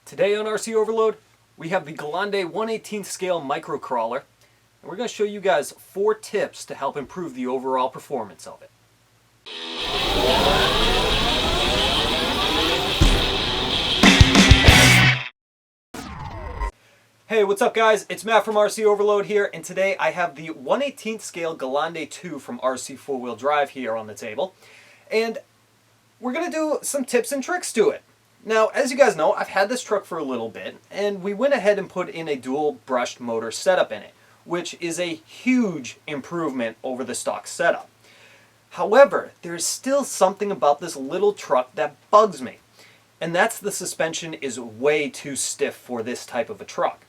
Today on RC Overload, we have the Gelande 1/18 scale microcrawler, and we're going to show you guys 4 tips to help improve the overall performance of it. Hey, what's up guys? It's Matt from RC Overload here, and today I have the 1/18 scale Gelande II from RC4WD here on the table, and we're going to do some tips and tricks to it. Now, as you guys know, I've had this truck for a little bit, and we went ahead and put in a dual brushed motor setup in it, which is a huge improvement over the stock setup. However, there's still something about this little truck that bugs me, and that's the suspension is way too stiff for this type of a truck.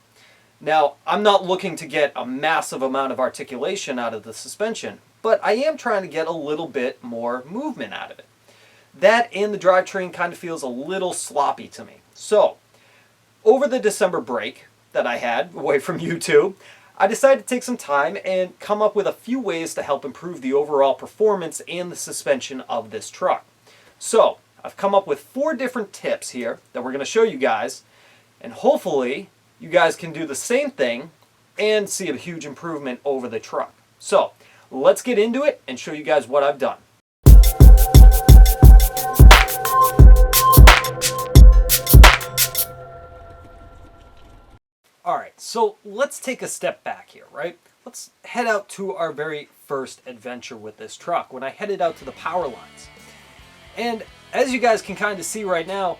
Now, I'm not looking to get a massive amount of articulation out of the suspension, but I am trying to get a little bit more movement out of it. That and the drivetrain kind of feels a little sloppy to me. So, over the December break that I had away from YouTube, I decided to take some time and come up with a few ways to help improve the overall performance and the suspension of this truck. So, I've come up with 4 different tips here that we're going to show you guys, and hopefully you guys can do the same thing and see a huge improvement over the truck. So, let's get into it and show you guys what I've done. Alright, so let's take a step back here, right? Let's head out to our very first adventure with this truck when I headed out to the power lines. And as you guys can kind of see right now,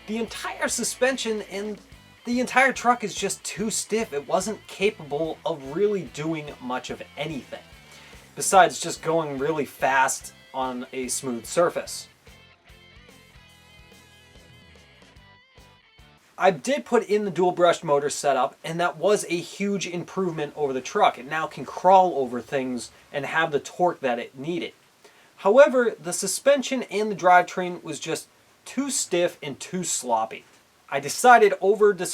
the entire suspension and the entire truck is just too stiff. It wasn't capable of really doing much of anything, besides just going really fast on a smooth surface. I did put in the dual brushed motor setup, and that was a huge improvement over the truck. It now can crawl over things and have the torque that it needed. However, the suspension and the drivetrain was just too stiff and too sloppy. I decided over the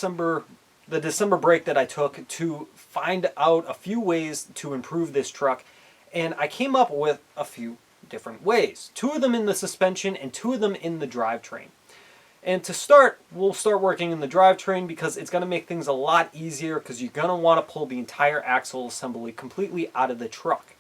December break that I took to find out a few ways to improve this truck, and I came up with a few different ways. 2 of them in the suspension and 2 of them in the drivetrain. And to start, we'll start working in the drivetrain because it's going to make things a lot easier because you're going to want to pull the entire axle assembly completely out of the truck.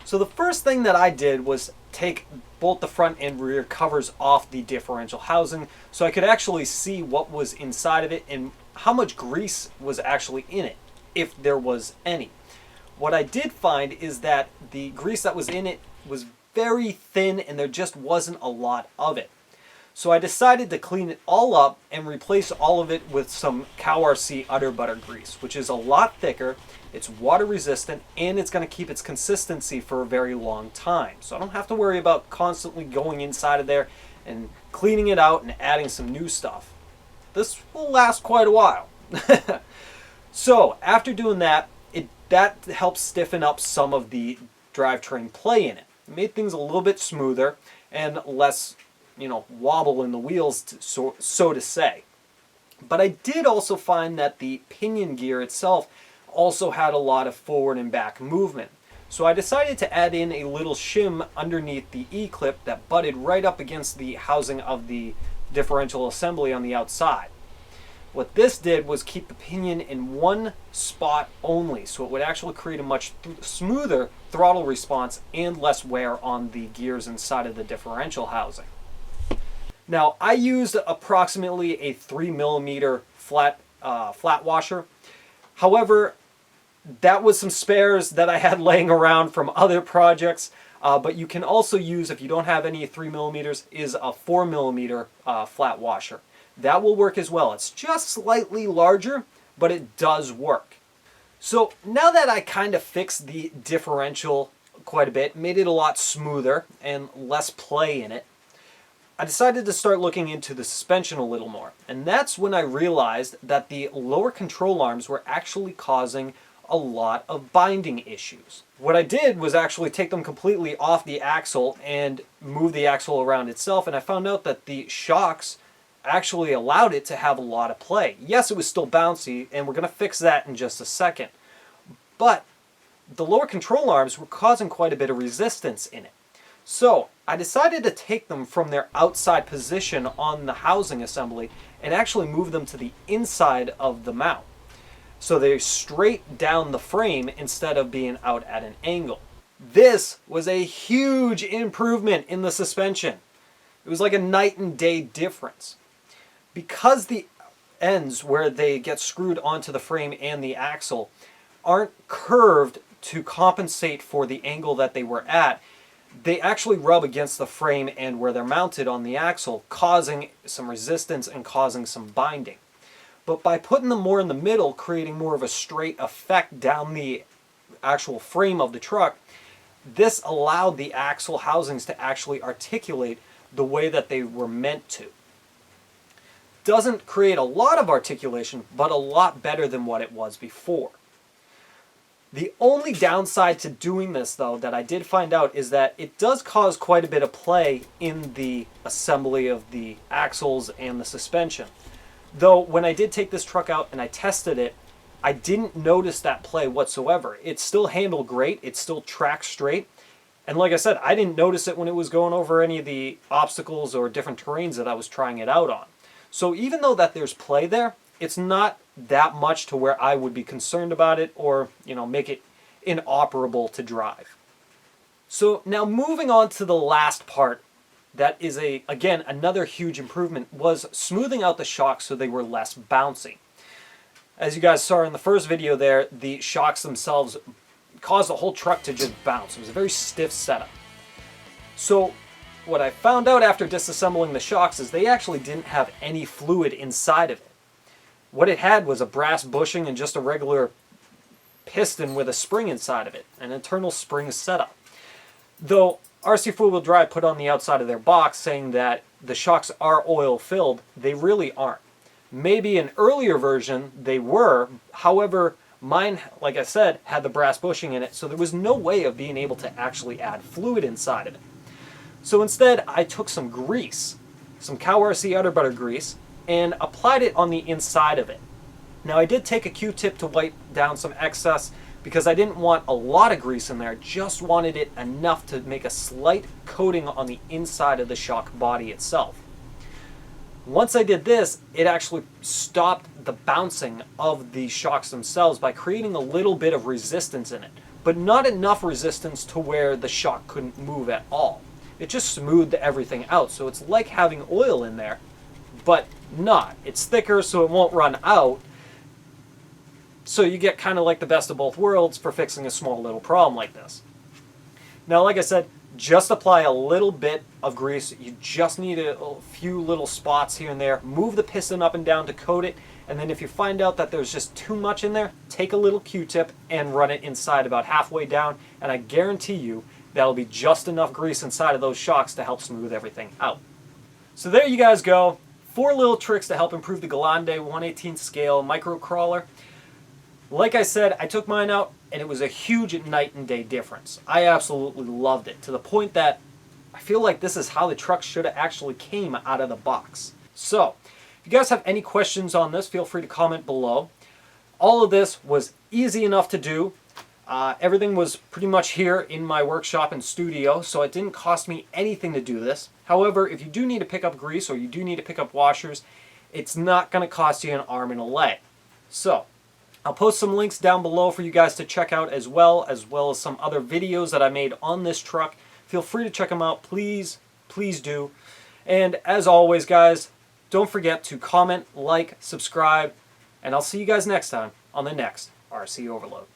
So the first thing that I did was take both the front and rear covers off the differential housing so I could actually see what was inside of it and how much grease was actually in it, if there was any. What I did find is that the grease that was in it was very thin and there just wasn't a lot of it. So I decided to clean it all up and replace all of it with some Cow RC udder butter grease, which is a lot thicker, it's water resistant, and it's going to keep its consistency for a very long time. So I don't have to worry about constantly going inside of there and cleaning it out and adding some new stuff. This will last quite a while. So after doing that, that helps stiffen up some of the drivetrain play in it. It made things a little bit smoother and less wobble in the wheels, so to say. But I did also find that the pinion gear itself also had a lot of forward and back movement. So I decided to add in a little shim underneath the E-clip that butted right up against the housing of the differential assembly on the outside. What this did was keep the pinion in one spot only, so it would actually create a much smoother throttle response and less wear on the gears inside of the differential housing. Now, I used approximately a 3mm flat washer. However, that was some spares that I had laying around from other projects. But you can also use, if you don't have any 3mm, is a 4mm flat washer. That will work as well. It's just slightly larger, but it does work. So now that I kind of fixed the differential quite a bit, made it a lot smoother and less play in it, I decided to start looking into the suspension a little more, and that's when I realized that the lower control arms were actually causing a lot of binding issues. What I did was actually take them completely off the axle and move the axle around itself, and I found out that the shocks actually allowed it to have a lot of play. Yes, it was still bouncy, and we're going to fix that in just a second, but the lower control arms were causing quite a bit of resistance in it. So I decided to take them from their outside position on the housing assembly and actually move them to the inside of the mount. So they're straight down the frame instead of being out at an angle. This was a huge improvement in the suspension. It was like a night and day difference. Because the ends where they get screwed onto the frame and the axle aren't curved to compensate for the angle that they were at, they actually rub against the frame and where they're mounted on the axle, causing some resistance and causing some binding. But by putting them more in the middle, creating more of a straight effect down the actual frame of the truck, this allowed the axle housings to actually articulate the way that they were meant to. Doesn't create a lot of articulation, but a lot better than what it was before. The only downside to doing this, though, that I did find out is that it does cause quite a bit of play in the assembly of the axles and the suspension. Though, when I did take this truck out and I tested it, I didn't notice that play whatsoever. It still handled great, it still tracked straight, and like I said, I didn't notice it when it was going over any of the obstacles or different terrains that I was trying it out on. So even though that there's play there, it's not that much to where I would be concerned about it or, make it inoperable to drive. So now moving on to the last part, that is again another huge improvement, was smoothing out the shocks so they were less bouncy. As you guys saw in the first video there, the shocks themselves caused the whole truck to just bounce. It was a very stiff setup. So what I found out after disassembling the shocks is they actually didn't have any fluid inside of it. What it had was a brass bushing and just a regular piston with a spring inside of it, an internal spring setup. Though RC4WD Drive put on the outside of their box saying that the shocks are oil filled, they really aren't. Maybe an earlier version they were, however, mine, like I said, had the brass bushing in it, so there was no way of being able to actually add fluid inside of it. So instead, I took some grease, some cow RC udder butter grease, and applied it on the inside of it. Now I did take a Q-tip to wipe down some excess because I didn't want a lot of grease in there, just wanted it enough to make a slight coating on the inside of the shock body itself. Once I did this, it actually stopped the bouncing of the shocks themselves by creating a little bit of resistance in it, but not enough resistance to where the shock couldn't move at all. It just smoothed everything out, so it's like having oil in there, but not. It's thicker, so it won't run out. So you get kind of like the best of both worlds for fixing a small little problem like this. Now, like I said, just apply a little bit of grease. You just need a few little spots here and there. Move the piston up and down to coat it, and then if you find out that there's just too much in there, take a little Q-tip and run it inside about halfway down, and I guarantee you that'll be just enough grease inside of those shocks to help smooth everything out. So there you guys go. 4 little tricks to help improve the Gelande 1/18 scale micro crawler. Like I said, I took mine out and it was a huge night and day difference. I absolutely loved it, to the point that I feel like this is how the truck should have actually came out of the box. So, if you guys have any questions on this, feel free to comment below. All of this was easy enough to do. Everything was pretty much here in my workshop and studio, so it didn't cost me anything to do this. However, if you do need to pick up grease or you do need to pick up washers, it's not going to cost you an arm and a leg. So, I'll post some links down below for you guys to check out as well as some other videos that I made on this truck. Feel free to check them out, please, please do. And as always, guys, don't forget to comment, like, subscribe, and I'll see you guys next time on the next RC Overload.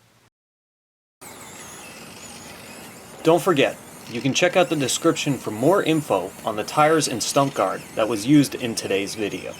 Don't forget, you can check out the description for more info on the tires and stump guard that was used in today's video.